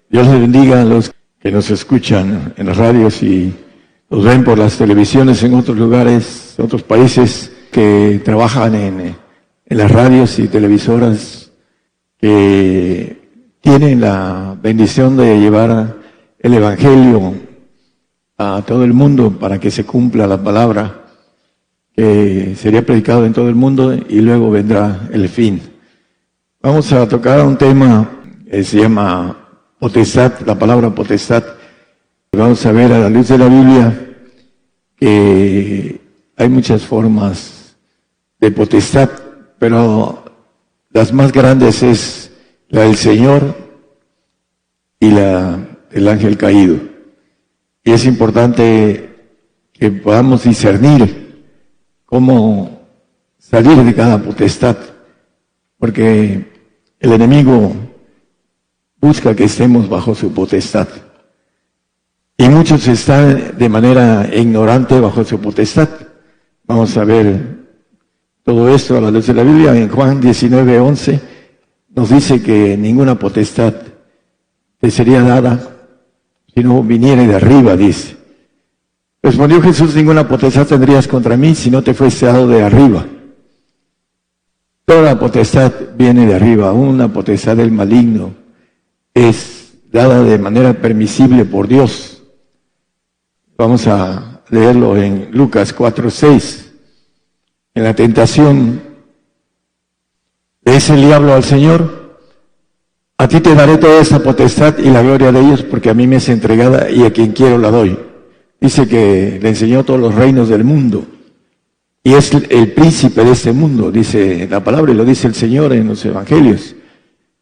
Dios les bendiga a los que nos escuchan en las radios y nos ven por las televisiones en otros lugares, otros países que trabajan en las radios y televisoras, que tienen la bendición de llevar el Evangelio a todo el mundo para que se cumpla la palabra que sería predicado en todo el mundo y luego vendrá el fin. Vamos a tocar un tema que se llama potestad, la palabra potestad. Vamos a ver a la luz de la Biblia que hay muchas formas de potestad, pero las más grandes es la del Señor y la del ángel caído. Y es importante que podamos discernir cómo salir de cada potestad, porque el enemigo busca que estemos bajo su potestad. Y muchos están de manera ignorante bajo su potestad. Vamos a ver todo esto a la luz de la Biblia. En Juan 19:11 nos dice que ninguna potestad te sería dada si no viniera de arriba, dice. Respondió Jesús: ninguna potestad tendrías contra mí si no te fuese dado de arriba. Toda la potestad viene de arriba. Una potestad del maligno es dada de manera permisible por Dios. Vamos a leerlo en Lucas 4:6. En la tentación le dice el diablo al Señor: a ti te daré toda esta potestad y la gloria de ellos, porque a mí me es entregada y a quien quiero la doy. Dice que le enseñó todos los reinos del mundo y es el príncipe de este mundo, dice la palabra, y lo dice el Señor en los evangelios.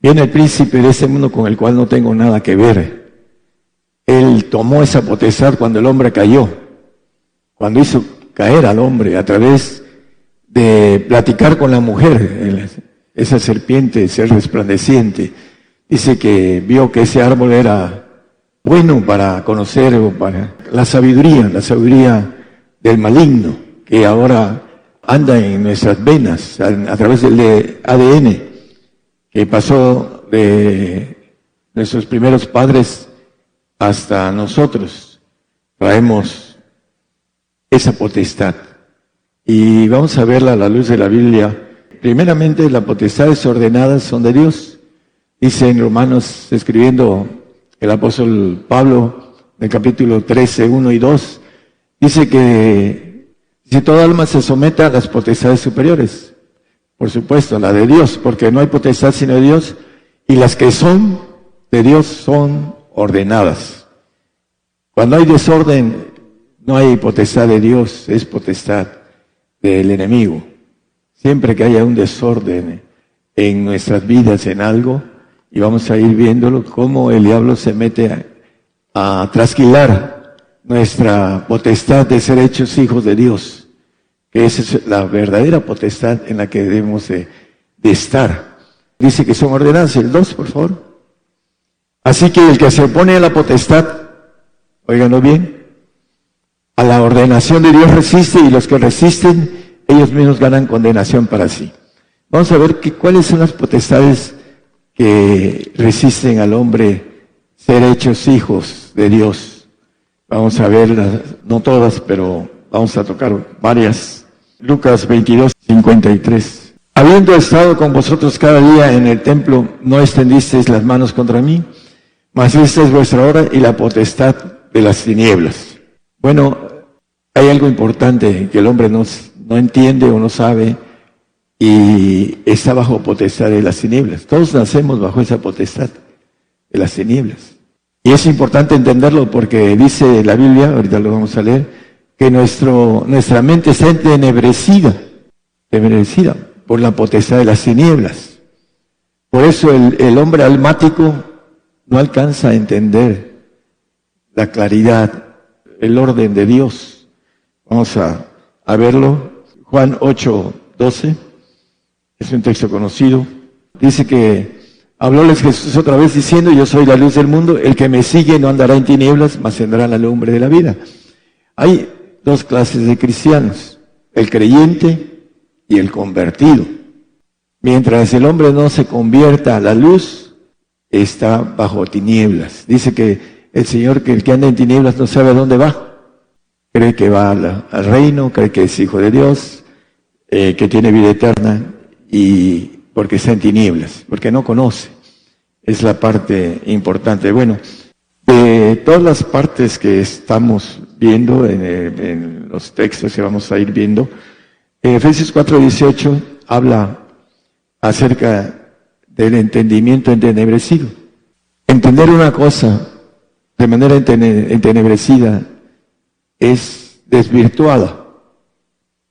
Viene el príncipe de este mundo con el cual no tengo nada que ver. Él tomó esa potestad cuando el hombre cayó, cuando hizo caer al hombre a través de platicar con la mujer, esa serpiente, ser resplandeciente. Dice que vio que ese árbol era bueno para conocer, o para la sabiduría del maligno, que ahora anda en nuestras venas, a través del ADN, que pasó de nuestros primeros padres hasta nosotros. Traemos esa potestad. Y vamos a verla a la luz de la Biblia. Primeramente, las potestades ordenadas son de Dios. Dice en Romanos, escribiendo el apóstol Pablo, en el capítulo 13, 1 y 2, dice que si toda alma se someta a las potestades superiores, por supuesto, a la de Dios, porque no hay potestad sino de Dios, y las que son de Dios son ordenadas. Cuando hay desorden, no hay potestad de Dios, es potestad del enemigo. Siempre que haya un desorden en nuestras vidas, en algo, y vamos a ir viéndolo, cómo el diablo se mete a trasquilar nuestra potestad de ser hechos hijos de Dios, que esa es la verdadera potestad en la que debemos de estar. Dice que son ordenadas, el 2, por favor. Así que el que se opone a la potestad, óiganlo bien, a la ordenación de Dios resiste, y los que resisten, ellos mismos ganan condenación para sí. Vamos a ver cuáles son las potestades que resisten al hombre ser hechos hijos de Dios. Vamos a verlas, no todas, pero vamos a tocar varias. Lucas 22:53. Habiendo estado con vosotros cada día en el templo, no extendisteis las manos contra mí, mas esta es vuestra hora y la potestad de las tinieblas. Bueno, hay algo importante que el hombre no entiende o no sabe, y está bajo potestad de las tinieblas. Todos nacemos bajo esa potestad de las tinieblas. Y es importante entenderlo porque dice la Biblia, ahorita lo vamos a leer, que nuestra mente está entenebrecida por la potestad de las tinieblas. Por eso el hombre almático no alcanza a entender la claridad, el orden de Dios. Vamos a verlo. Juan 8:12. Es un texto conocido. Dice que hablóles Jesús otra vez diciendo: yo soy la luz del mundo, el que me sigue no andará en tinieblas, mas tendrá la lumbre de la vida. Hay dos clases de cristianos: el creyente y el convertido. Mientras el hombre no se convierta a la luz, está bajo tinieblas. Dice que el Señor, que el que anda en tinieblas no sabe a dónde va. Cree que va al reino, cree que es hijo de Dios, que tiene vida eterna, y porque está en tinieblas, porque no conoce. Es la parte importante. Bueno, de todas las partes que estamos viendo en los textos que vamos a ir viendo, Efesios 4:18 habla acerca del entendimiento entenebrecido. Entender una cosa de manera entenebrecida es desvirtuada,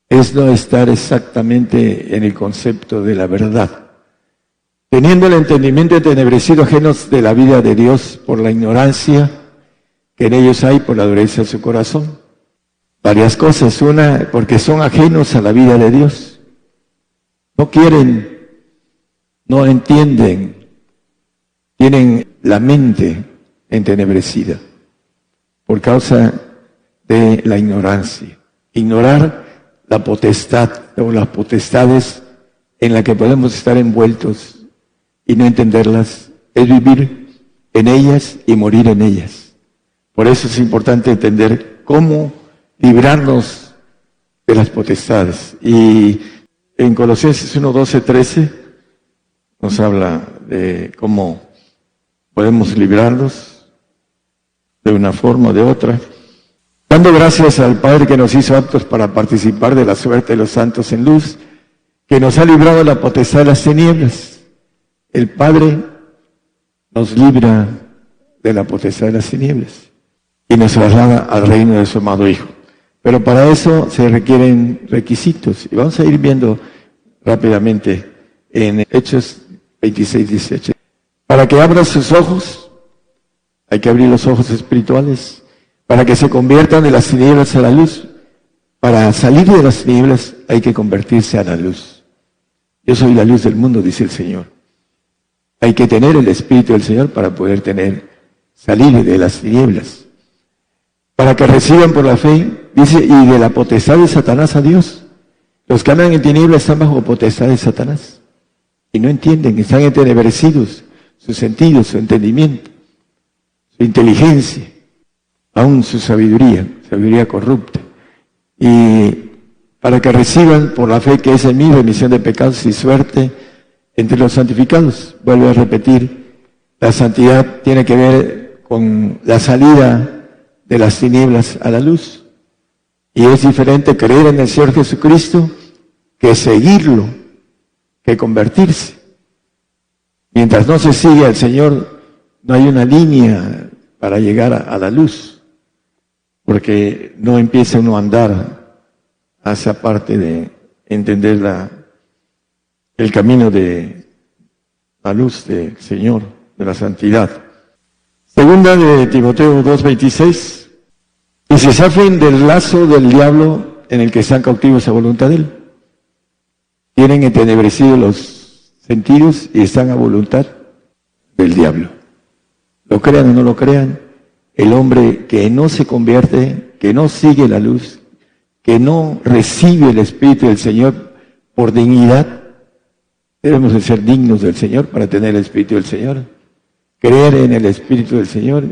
es no estar exactamente en el concepto de la verdad. Teniendo el entendimiento entenebrecido, ajenos de la vida de Dios por la ignorancia que en ellos hay, por la dureza de su corazón. Varias cosas. Una, porque son ajenos a la vida de Dios. No quieren, no entienden, tienen la mente entenebrecida por causa de la ignorancia. Ignorar la potestad o las potestades en las que podemos estar envueltos y no entenderlas, es vivir en ellas y morir en ellas. Por eso es importante entender cómo librarnos de las potestades. Y en Colosenses 1:12-13 nos habla de cómo podemos librarnos de una forma o de otra, dando gracias al Padre que nos hizo aptos para participar de la suerte de los santos en luz, que nos ha librado de la potestad de las tinieblas. El Padre nos libra de la potestad de las tinieblas y nos traslada al reino de su amado Hijo. Pero para eso se requieren requisitos. Y vamos a ir viendo rápidamente en Hechos 26:18. Para que abran sus ojos, hay que abrir los ojos espirituales, para que se conviertan de las tinieblas a la luz. Para salir de las tinieblas hay que convertirse a la luz. Yo soy la luz del mundo, dice el Señor. Hay que tener el Espíritu del Señor para poder salir de las tinieblas. Para que reciban por la fe, dice, y de la potestad de Satanás a Dios. Los que andan en tinieblas están bajo potestad de Satanás. Y no entienden, están entenebrecidos, sus sentidos, su entendimiento, su inteligencia, aún su sabiduría corrupta. Y para que reciban por la fe que es en mí remisión de pecados y suerte entre los santificados. Vuelvo a repetir, la santidad tiene que ver con la salida de las tinieblas a la luz. Y es diferente creer en el Señor Jesucristo que seguirlo, que convertirse. Mientras no se sigue al Señor, no hay una línea para llegar a la luz, porque no empieza uno a andar hacia parte de entender el camino de la luz del Señor, de la santidad. Segunda de Timoteo 2:26, y se zafen del lazo del diablo en el que están cautivos a voluntad de él. Tienen entenebrecidos los sentidos y están a voluntad del diablo. Lo crean o no lo crean, el hombre que no se convierte, que no sigue la luz, que no recibe el Espíritu del Señor por dignidad. Debemos de ser dignos del Señor para tener el Espíritu del Señor, creer en el Espíritu del Señor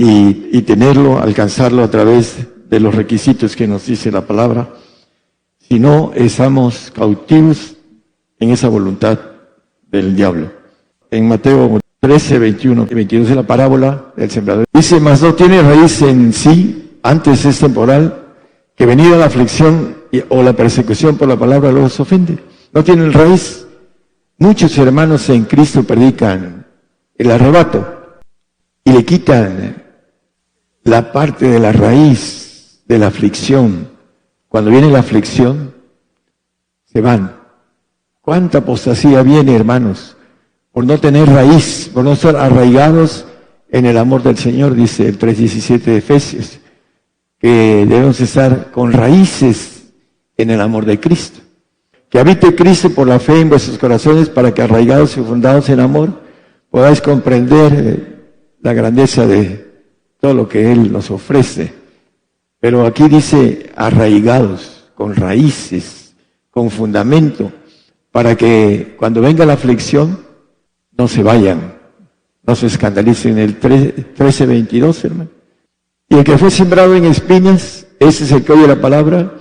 y tenerlo, alcanzarlo a través de los requisitos que nos dice la palabra. Si no, estamos cautivos en esa voluntad del diablo. En Mateo 13:21 y 22 de la parábola del sembrador, dice, mas no tiene raíz en sí, antes es temporal, que venida la aflicción o la persecución por la palabra los ofende. No tienen raíz. Muchos hermanos en Cristo predican el arrebato y le quitan la parte de la raíz de la aflicción. Cuando viene la aflicción, se van. ¿Cuánta apostasía viene, hermanos? Por no tener raíz, por no estar arraigados en el amor del Señor, dice el 3:17 de Efesios, que debemos estar con raíces en el amor de Cristo. Que habite Cristo por la fe en vuestros corazones, para que arraigados y fundados en amor, podáis comprender la grandeza de todo lo que Él nos ofrece. Pero aquí dice arraigados, con raíces, con fundamento, para que cuando venga la aflicción no se vayan, No se escandalicen, el 13:22, hermano. Y el que fue sembrado en espinas, ese es el que oye la palabra,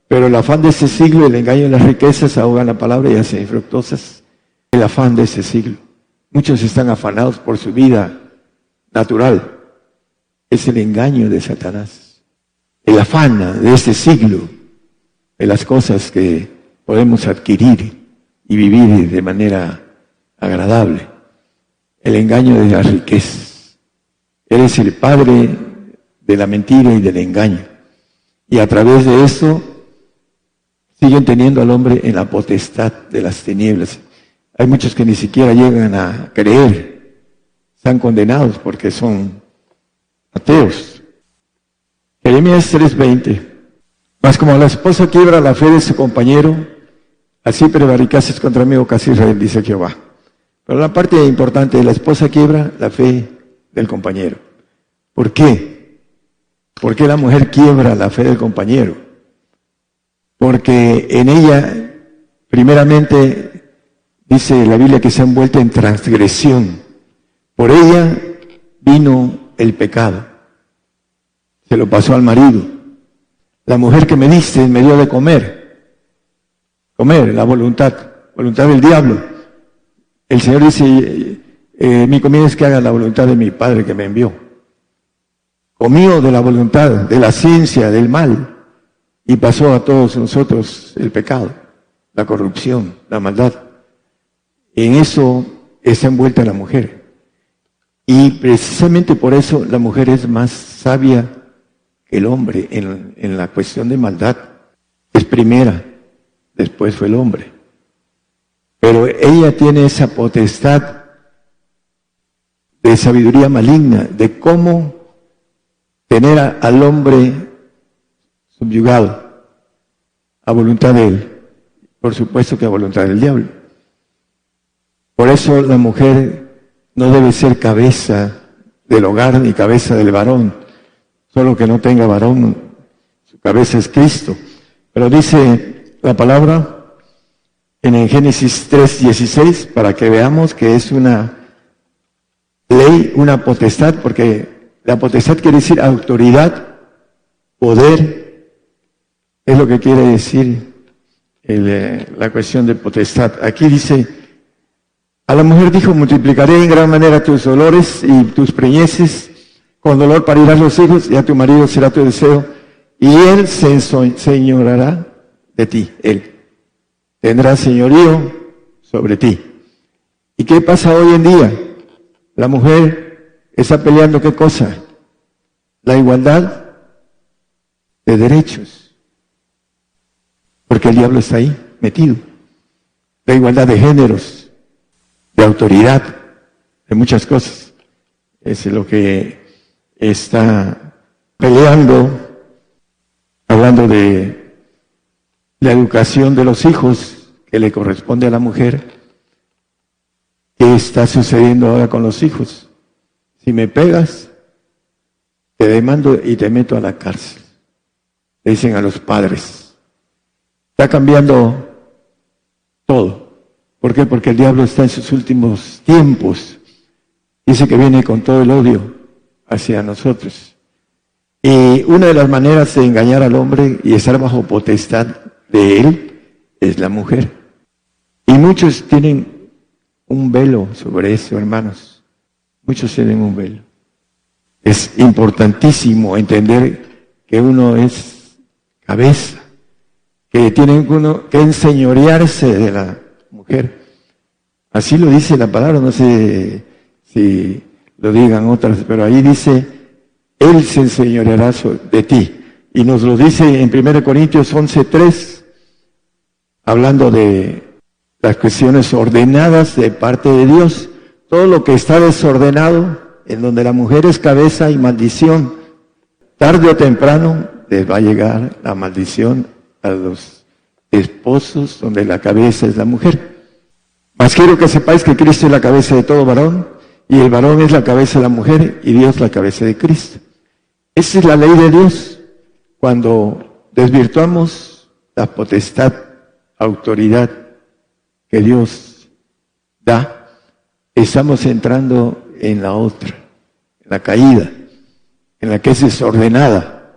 pero el afán de este siglo, el engaño de las riquezas ahogan la palabra y hacen infructuosas. El afán de este siglo. Muchos están afanados por su vida natural. Es el engaño de Satanás. El afán de este siglo, de las cosas que podemos adquirir y vivir de manera agradable. El engaño de las riquezas. Eres el padre de la mentira y del engaño. Y a través de eso siguen teniendo al hombre en la potestad de las tinieblas. Hay muchos que ni siquiera llegan a creer. Están condenados porque son ateos. Jeremías 3:20. Mas como la esposa quiebra la fe de su compañero, así prevaricases contra mí, oh casa de Israel, dice Jehová. Pero la parte importante, la esposa quiebra la fe del compañero. ¿Por qué? ¿Por qué la mujer quiebra la fe del compañero? Porque en ella, primeramente, dice la Biblia que se ha envuelto en transgresión. Por ella vino el pecado. Se lo pasó al marido. La mujer que me diste me dio de comer. Comer, la voluntad del diablo. El Señor dice, mi comida es que haga la voluntad de mi Padre que me envió. Comió de la voluntad, de la ciencia, del mal, y pasó a todos nosotros el pecado, la corrupción, la maldad. En eso está envuelta la mujer. Y precisamente por eso la mujer es más sabia que el hombre en la cuestión de maldad. Es primera, después fue el hombre. Pero ella tiene esa potestad de sabiduría maligna, de cómo tener al hombre subyugado a voluntad de él. Por supuesto que a voluntad del diablo. Por eso la mujer no debe ser cabeza del hogar ni cabeza del varón. Solo que no tenga varón, su cabeza es Cristo. Pero dice la palabra en el Génesis 3:16, para que veamos que es una ley, una potestad, porque la potestad quiere decir autoridad, poder, es lo que quiere decir la cuestión de potestad. Aquí dice, a la mujer dijo, multiplicaré en gran manera tus dolores y tus preñeces, con dolor parirás los hijos, y a tu marido será tu deseo, y él se enseñoreará de ti, él. Tendrá señorío sobre ti. ¿Y qué pasa hoy en día? La mujer está peleando ¿qué cosa? La igualdad de derechos. Porque el diablo está ahí, metido. La igualdad de géneros, de autoridad, de muchas cosas. Es lo que está peleando, hablando de la educación de los hijos que le corresponde a la mujer. ¿Qué está sucediendo ahora con los hijos? Si me pegas, te demando y te meto a la cárcel. Le dicen a los padres. Está cambiando todo. ¿Por qué? Porque el diablo está en sus últimos tiempos. Dice que viene con todo el odio hacia nosotros. Y una de las maneras de engañar al hombre y estar bajo potestad de él es la mujer. Y muchos tienen un velo sobre eso, hermanos. Muchos tienen un velo. Es importantísimo entender que uno es cabeza, que tiene uno que enseñorearse de la mujer. Así lo dice la palabra, no sé si lo digan otras, pero ahí dice, él se enseñoreará de ti. Y nos lo dice en 1 Corintios 11:3, hablando de las cuestiones ordenadas de parte de Dios. Todo lo que está desordenado, en donde la mujer es cabeza y maldición, tarde o temprano les va a llegar la maldición a los esposos, donde la cabeza es la mujer. Mas quiero que sepáis que Cristo es la cabeza de todo varón, y el varón es la cabeza de la mujer, y Dios la cabeza de Cristo. Esa es la ley de Dios. Cuando desvirtuamos la potestad, autoridad que Dios da, estamos entrando en la otra, en la caída, en la que es desordenada.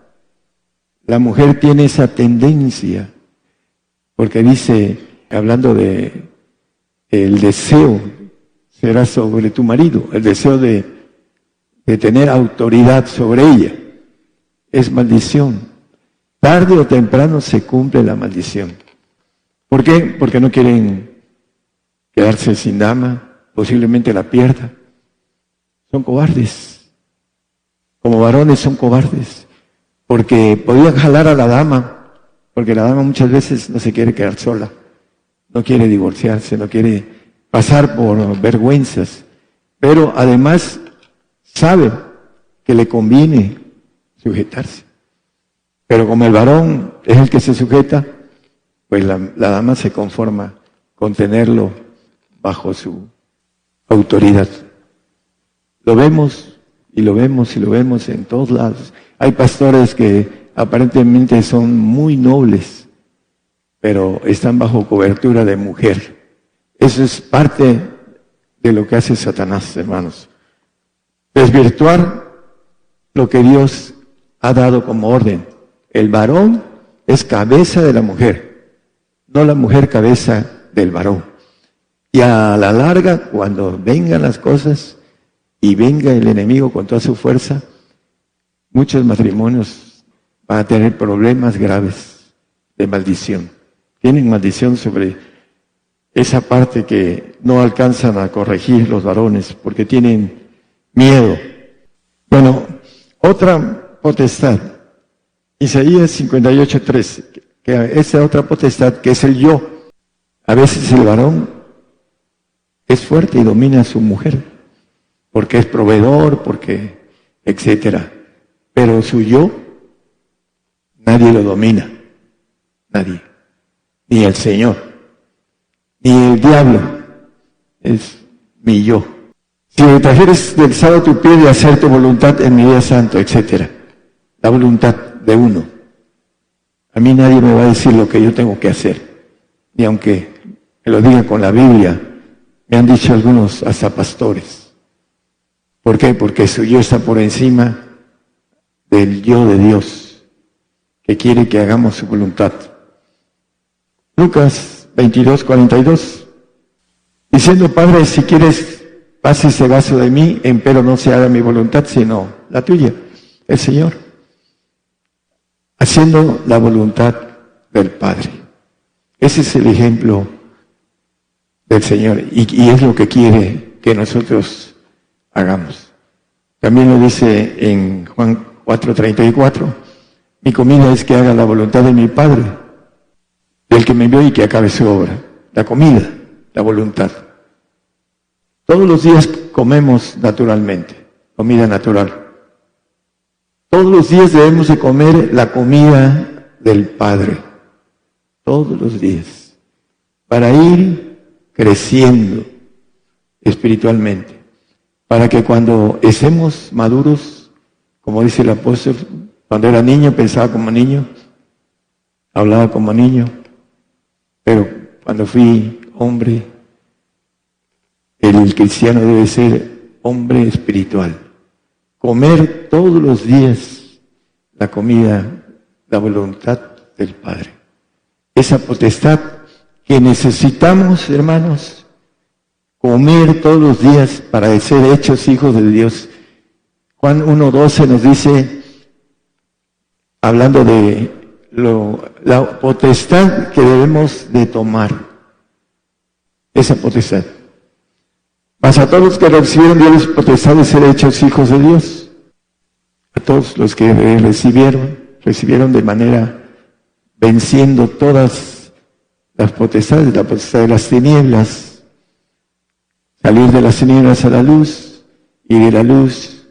La mujer tiene esa tendencia, porque dice, hablando de el deseo será sobre tu marido, el deseo de tener autoridad sobre ella, es maldición. Tarde o temprano se cumple la maldición. ¿Por qué? Porque no quieren quedarse sin dama, posiblemente la pierda. Son cobardes. Como varones son cobardes, porque podían jalar a la dama, porque la dama muchas veces no se quiere quedar sola, no quiere divorciarse, no quiere pasar por vergüenzas, pero además sabe que le conviene sujetarse. Pero como el varón es el que se sujeta, pues la dama se conforma con tenerlo bajo su autoridad. Lo vemos y lo vemos y lo vemos en todos lados. Hay pastores que aparentemente son muy nobles, pero están bajo cobertura de mujer. Eso es parte de lo que hace Satanás, hermanos. Desvirtuar lo que Dios ha dado como orden. El varón es cabeza de la mujer, no la mujer cabeza del varón. Y a la larga, cuando vengan las cosas y venga el enemigo con toda su fuerza, muchos matrimonios van a tener problemas graves de maldición. Tienen maldición sobre esa parte que no alcanzan a corregir los varones porque tienen miedo. Bueno, otra potestad, Isaías 58:3, que esa otra potestad que es el yo. A veces el varón es fuerte y domina a su mujer, porque es proveedor, porque etcétera. Pero su yo, nadie lo domina, nadie, ni el Señor, ni el diablo, es mi yo. Si me trajeres del sábado tu pie de hacer tu voluntad en mi día santo, etcétera. La voluntad de uno. A mí nadie me va a decir lo que yo tengo que hacer, ni aunque me lo diga con la Biblia, me han dicho algunos hasta pastores. ¿Por qué? Porque su yo está por encima del yo de Dios, que quiere que hagamos su voluntad. Lucas 22:42, diciendo, Padre, si quieres, pase ese vaso de mí, empero no se haga mi voluntad, sino la tuya, el Señor. Haciendo la voluntad del Padre. Ese es el ejemplo del Señor y es lo que quiere que nosotros hagamos. También lo dice en Juan 4:34, mi comida es que haga la voluntad de mi Padre, del que me envió y que acabe su obra. La comida, la voluntad. Todos los días comemos naturalmente, comida natural. Todos los días debemos de comer la comida del Padre. Todos los días. Para ir creciendo espiritualmente. Para que cuando estemos maduros, como dice el apóstol, cuando era niño pensaba como niño, hablaba como niño, pero cuando fui hombre, el cristiano debe ser hombre espiritual. Comer todos los días la comida, la voluntad del Padre. Esa potestad que necesitamos, hermanos, comer todos los días para ser hechos hijos de Dios. Juan 1:12 nos dice, hablando de la potestad que debemos de tomar, esa potestad. Mas a todos los que recibieron Dios les potestad de ser hechos hijos de Dios. A todos los que recibieron de manera venciendo todas las potestades, la potestad de las tinieblas, salir de las tinieblas a la luz y de la luz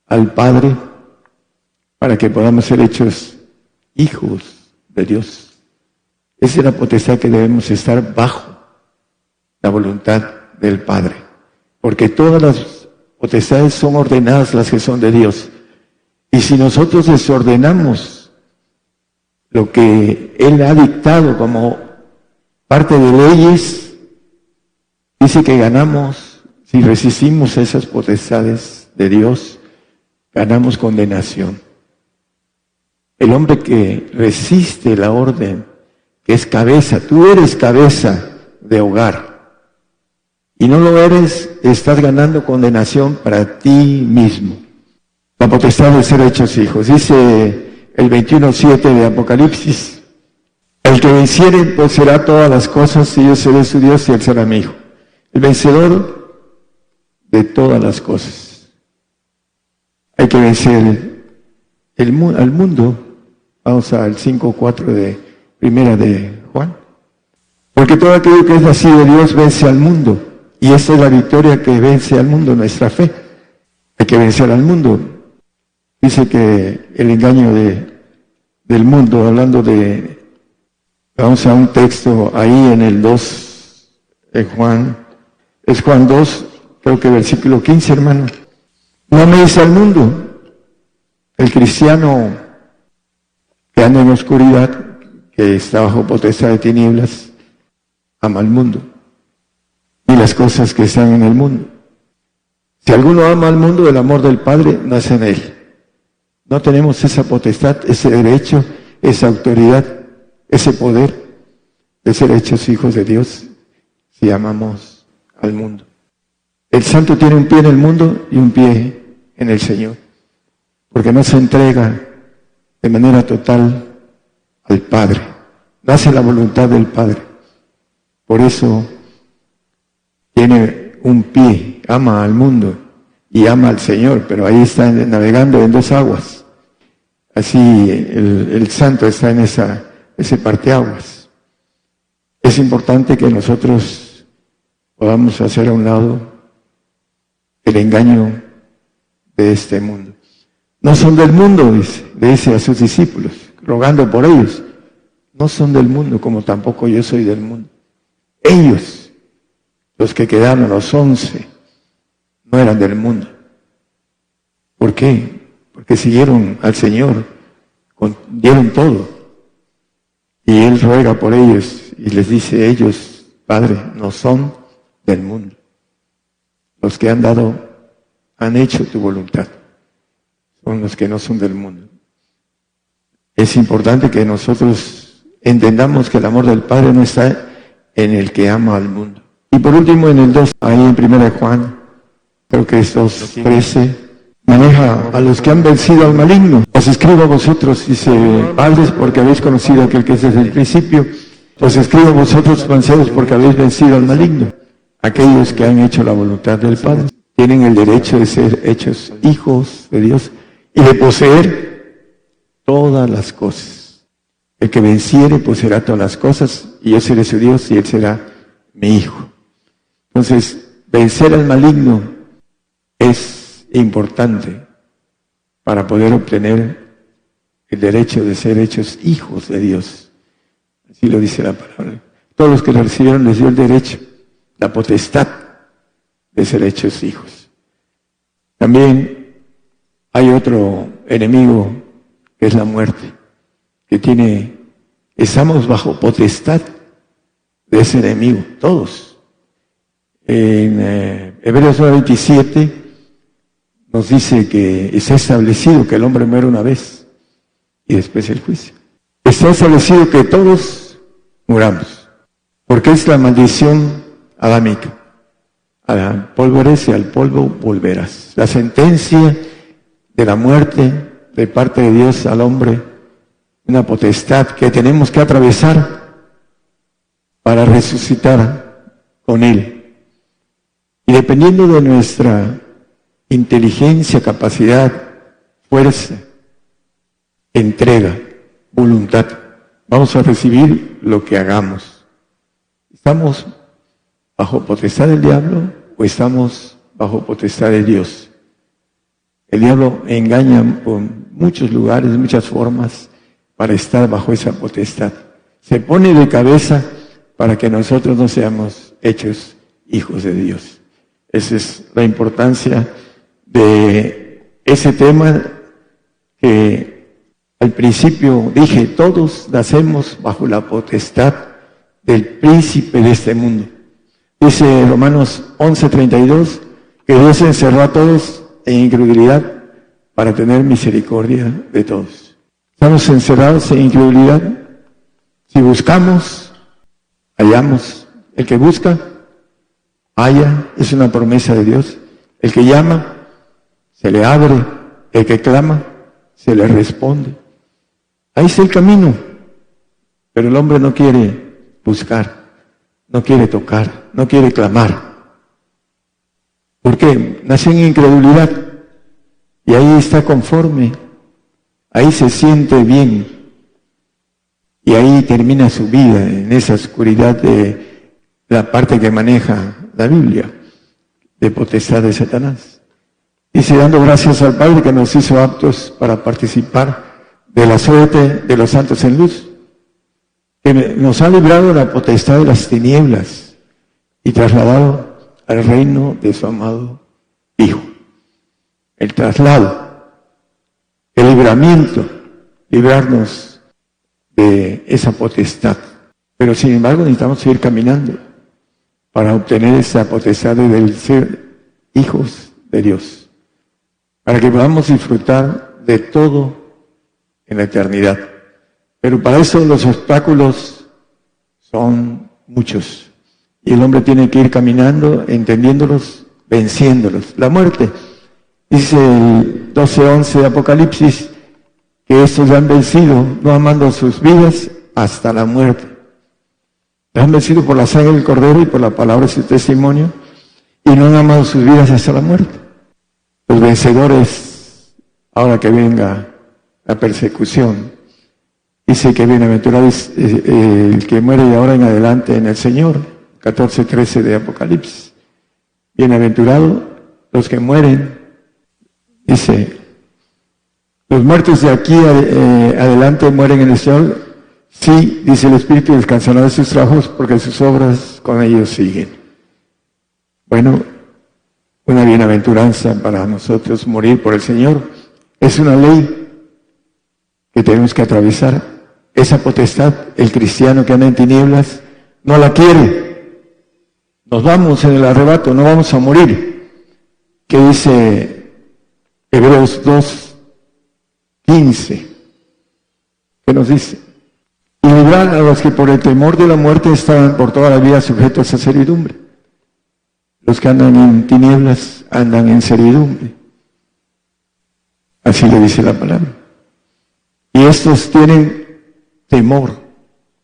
al Padre, para que podamos ser hechos hijos de Dios. Esa es la potestad que debemos estar bajo la voluntad del Padre. Porque todas las potestades son ordenadas, las que son de Dios. Y si nosotros desordenamos lo que Él ha dictado como parte de leyes, dice que ganamos Si resistimos esas potestades de Dios, ganamos condenación. El hombre que resiste la orden, que es cabeza, tú eres cabeza de hogar, y no lo eres, estás ganando condenación para ti mismo. La potestad de ser hechos hijos. Dice el 21:7 de Apocalipsis, el que venciere poseerá todas las cosas, y yo seré su Dios y él será mi hijo. El vencedor de todas las cosas. Hay que vencer al mundo. Vamos al 5:4 de primera de Juan. Porque todo aquello que es nacido de Dios vence al mundo. Y esa es la victoria que vence al mundo, nuestra fe. Hay que vencer al mundo. Dice que el engaño del mundo, hablando de... Vamos a un texto ahí en el 2 de Juan. Es Juan 2, creo que versículo 15, hermano. No améis al mundo. El cristiano que anda en oscuridad, que está bajo potestad de tinieblas, ama al mundo y las cosas que están en el mundo. Si alguno ama al mundo, el amor del Padre nace en él. No tenemos esa potestad, ese derecho, esa autoridad, ese poder de ser hechos hijos de Dios si amamos al mundo. El santo tiene un pie en el mundo y un pie en el Señor, porque no se entrega de manera total al Padre. No hace la voluntad del Padre. Por eso tiene un pie, ama al mundo y ama al Señor, pero ahí está navegando en dos aguas. Así el santo está en ese parteaguas. Es importante que nosotros podamos hacer a un lado el engaño de este mundo. No son del mundo, dice a sus discípulos, rogando por ellos. No son del mundo, como tampoco yo soy del mundo. Ellos, los que quedaron, los 11, no eran del mundo. ¿Por qué? Porque siguieron al Señor, dieron todo. Y Él ruega por ellos y les dice, ellos, Padre, no son del mundo. Los que han dado, han hecho tu voluntad. Son los que no son del mundo. Es importante que nosotros entendamos que el amor del Padre no está en el que ama al mundo. Y por último, en el 2, ahí en 1 Juan, creo que es 2:13, maneja a los que han vencido al maligno. Os escribo a vosotros, dice, padres, porque habéis conocido a aquel que es desde el principio. Os escribo a vosotros, ancianos, porque habéis vencido al maligno. Aquellos que han hecho la voluntad del Padre tienen el derecho de ser hechos hijos de Dios y de poseer todas las cosas. El que venciere poseerá todas las cosas, y yo seré su Dios y él será mi hijo. Entonces, vencer al maligno es importante para poder obtener el derecho de ser hechos hijos de Dios. Así lo dice la palabra. Todos los que lo recibieron les dio el derecho, la potestad de ser hechos hijos. También hay otro enemigo que es la muerte, que estamos bajo potestad de ese enemigo, todos. En Hebreos 9:27 nos dice que está establecido que el hombre muere una vez y después el juicio. Está establecido que todos muramos, porque es la maldición adámica. Al polvo eres y al polvo volverás. La sentencia de la muerte de parte de Dios al hombre, una potestad que tenemos que atravesar para resucitar con Él. Y dependiendo de nuestra inteligencia, capacidad, fuerza, entrega, voluntad, vamos a recibir lo que hagamos. ¿Estamos bajo potestad del diablo o estamos bajo potestad de Dios? El diablo engaña por muchos lugares, muchas formas, para estar bajo esa potestad. Se pone de cabeza para que nosotros no seamos hechos hijos de Dios. Esa es la importancia de ese tema que al principio dije, todos nacemos bajo la potestad del príncipe de este mundo. Dice Romanos 11:32 que Dios encerró a todos en incredulidad para tener misericordia de todos. Estamos encerrados en incredulidad. Si buscamos, hallamos. El que busca, halla. Es una promesa de Dios. El que llama, se le abre. El que clama, se le responde. Ahí está el camino. Pero el hombre no quiere buscar, no quiere tocar, no quiere clamar. ¿Por qué? Nació en incredulidad. Y ahí está conforme. Ahí se siente bien. Y ahí termina su vida, en esa oscuridad de la parte que maneja la Biblia, de potestad de Satanás. Dice, dando gracias al Padre que nos hizo aptos para participar de la suerte de los santos en luz, que nos ha librado de la potestad de las tinieblas y trasladado al reino de su amado Hijo. El traslado, el libramiento, librarnos de esa potestad. Pero sin embargo necesitamos seguir caminando para obtener esa potestad del ser hijos de Dios, para que podamos disfrutar de todo en la eternidad. Pero para eso los obstáculos son muchos. Y el hombre tiene que ir caminando, entendiéndolos, venciéndolos. La muerte, dice el 12:11 de Apocalipsis, que estos ya han vencido, no amando sus vidas hasta la muerte. Los han vencido por la sangre del Cordero y por la palabra de su testimonio, y no han amado sus vidas hasta la muerte. Los vencedores, ahora que venga la persecución, dice que bienaventurado es el que muere de ahora en adelante en el Señor, 14:13 de Apocalipsis. Bienaventurados los que mueren, dice, los muertos de aquí adelante mueren en el Señor. Sí, dice el Espíritu, descansarán de sus trabajos porque sus obras con ellos siguen. Bueno, una bienaventuranza para nosotros morir por el Señor. Es una ley que tenemos que atravesar. Esa potestad, el cristiano que anda en tinieblas, no la quiere. Nos vamos en el arrebato, no vamos a morir. ¿Qué dice Hebreos 2:15? ¿Qué nos dice? Y librar a los que por el temor de la muerte estaban por toda la vida sujetos a servidumbre. Los que andan en tinieblas andan en servidumbre. Así le dice la palabra. Y estos tienen temor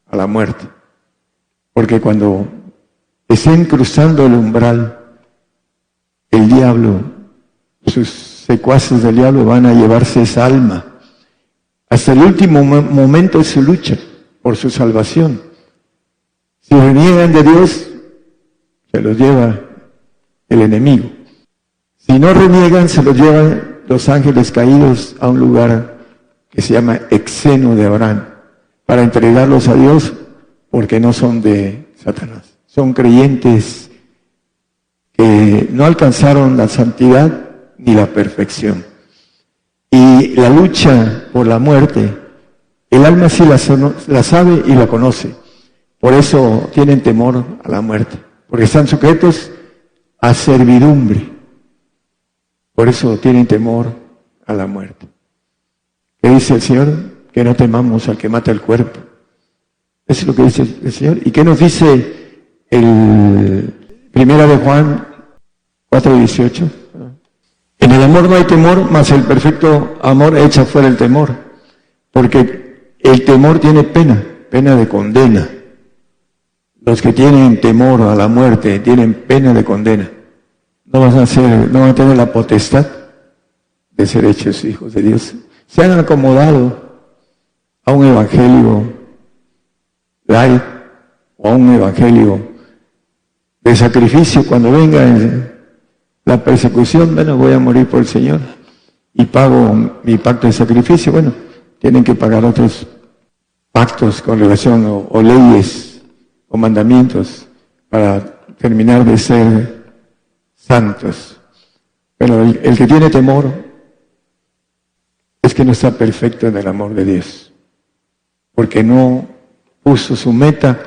a la muerte. Porque cuando estén cruzando el umbral, el diablo, sus secuaces del diablo van a llevarse esa alma. Hasta el último momento de su lucha por su salvación. Si reniegan de Dios, se los lleva el enemigo. Si no reniegan, se los llevan los ángeles caídos a un lugar que se llama Exeno de Abraham, para entregarlos a Dios, porque no son de Satanás. Son creyentes que no alcanzaron la santidad ni la perfección. Y la lucha por la muerte, el alma sí la sabe y la conoce. Por eso tienen temor a la muerte, porque están sujetos a servidumbre. Por eso tienen temor a la muerte. ¿Qué dice el Señor? Que no temamos al que mata el cuerpo. Eso es lo que dice el Señor. ¿Y qué nos dice el 1 de Juan 4:18? En el amor no hay temor, mas el perfecto amor echa fuera el temor. Porque el temor tiene pena, pena de condena. Los que tienen temor a la muerte tienen pena de condena. No van a tener la potestad de ser hechos hijos de Dios. Se han acomodado a un evangelio light o a un evangelio de sacrificio. Cuando venga la persecución, bueno, voy a morir por el Señor y pago mi pacto de sacrificio. Bueno, tienen que pagar otros pactos con relación o leyes o mandamientos para terminar de ser santos. Pero el que tiene temor es que no está perfecto en el amor de Dios, porque no puso su meta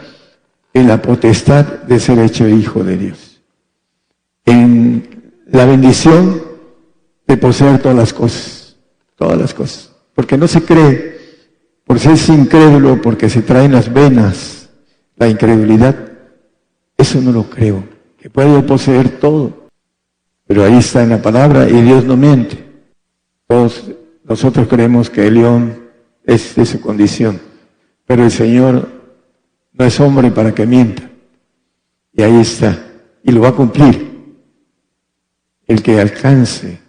en la potestad de ser hecho hijo de Dios, en la bendición de poseer todas las cosas, porque no se cree, por ser incrédulo, porque se trae en las venas la incredulidad, eso no lo creo, que puede poseer todo, pero ahí está en la palabra y Dios no miente. Todos nosotros creemos que el león es de su condición, pero el Señor no es hombre para que mienta, y ahí está, y lo va a cumplir. El que alcance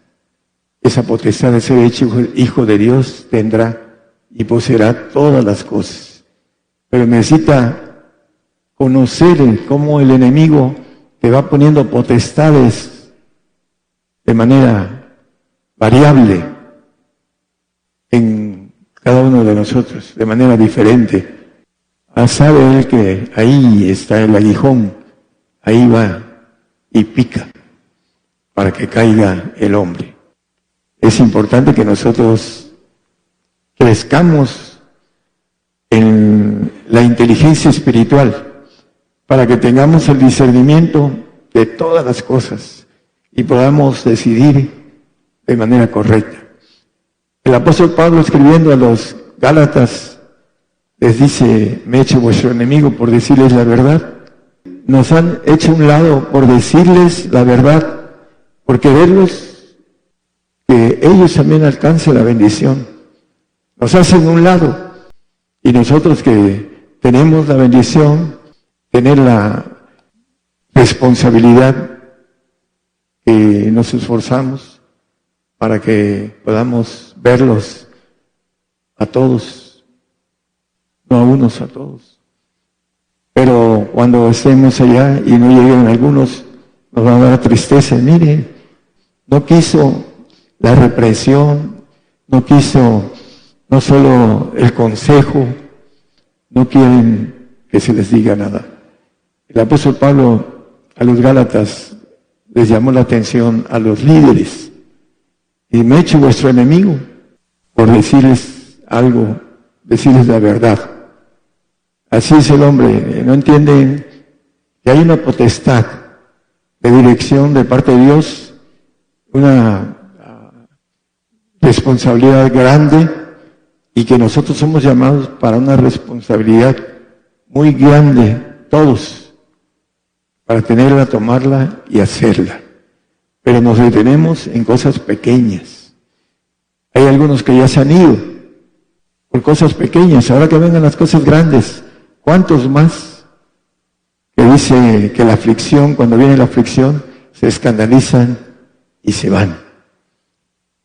esa potestad de ser hecho hijo de Dios tendrá y poseerá todas las cosas. Pero necesita conocer cómo el enemigo te va poniendo potestades de manera variable en cada uno de nosotros, de manera diferente. Sabe él que ahí está el aguijón, ahí va y pica para que caiga el hombre. Es importante que nosotros crezcamos en la inteligencia espiritual para que tengamos el discernimiento de todas las cosas y podamos decidir de manera correcta. El apóstol Pablo, escribiendo a los Gálatas, les dice: me he hecho vuestro enemigo por decirles la verdad. Nos han hecho a un lado por decirles la verdad, por quererlos que ellos también alcancen la bendición. Nos hacen a un lado, y nosotros que tenemos la bendición, tener la responsabilidad, que nos esforzamos para que podamos verlos a todos, no a unos, a todos. Pero cuando estemos allá y no lleguen algunos, nos va a dar tristeza. Mire, no quiso la represión, no quiso no solo el consejo, no quieren que se les diga nada. El apóstol Pablo a los Gálatas les llamó la atención a los líderes: y me he hecho vuestro enemigo por decirles algo, decirles la verdad. Así es el hombre, no entienden que hay una potestad de dirección de parte de Dios, una responsabilidad grande, y que nosotros somos llamados para una responsabilidad muy grande, todos, para tenerla, tomarla y hacerla. Pero nos detenemos en cosas pequeñas. Hay algunos que ya se han ido por cosas pequeñas. Ahora que vengan las cosas grandes, ¿cuántos más? Que dice que la aflicción, cuando viene la aflicción, se escandalizan y se van.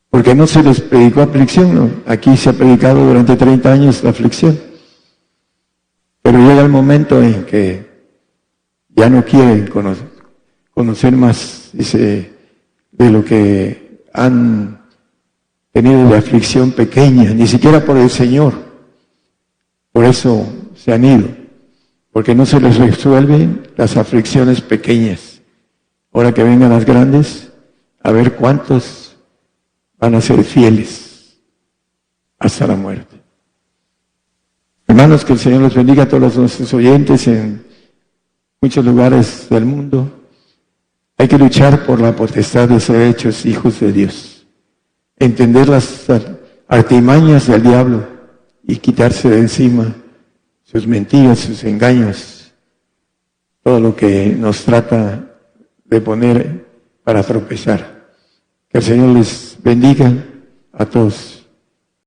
Porque no se les predicó aflicción, ¿no? Aquí se ha predicado durante 30 años la aflicción. Pero llega el momento en que ya no quieren conocer más, dice, de lo que han tenido de aflicción pequeña, ni siquiera por el Señor. Por eso se han ido, porque no se les resuelven las aflicciones pequeñas. Ahora que vengan las grandes, a ver cuántos van a ser fieles hasta la muerte. Hermanos, que el Señor los bendiga a todos nuestros oyentes en muchos lugares del mundo. Hay que luchar por la potestad de ser hechos hijos de Dios, entender las artimañas del diablo y quitarse de encima sus mentiras, sus engaños, todo lo que nos trata de poner para tropezar. Que el Señor les bendiga a todos.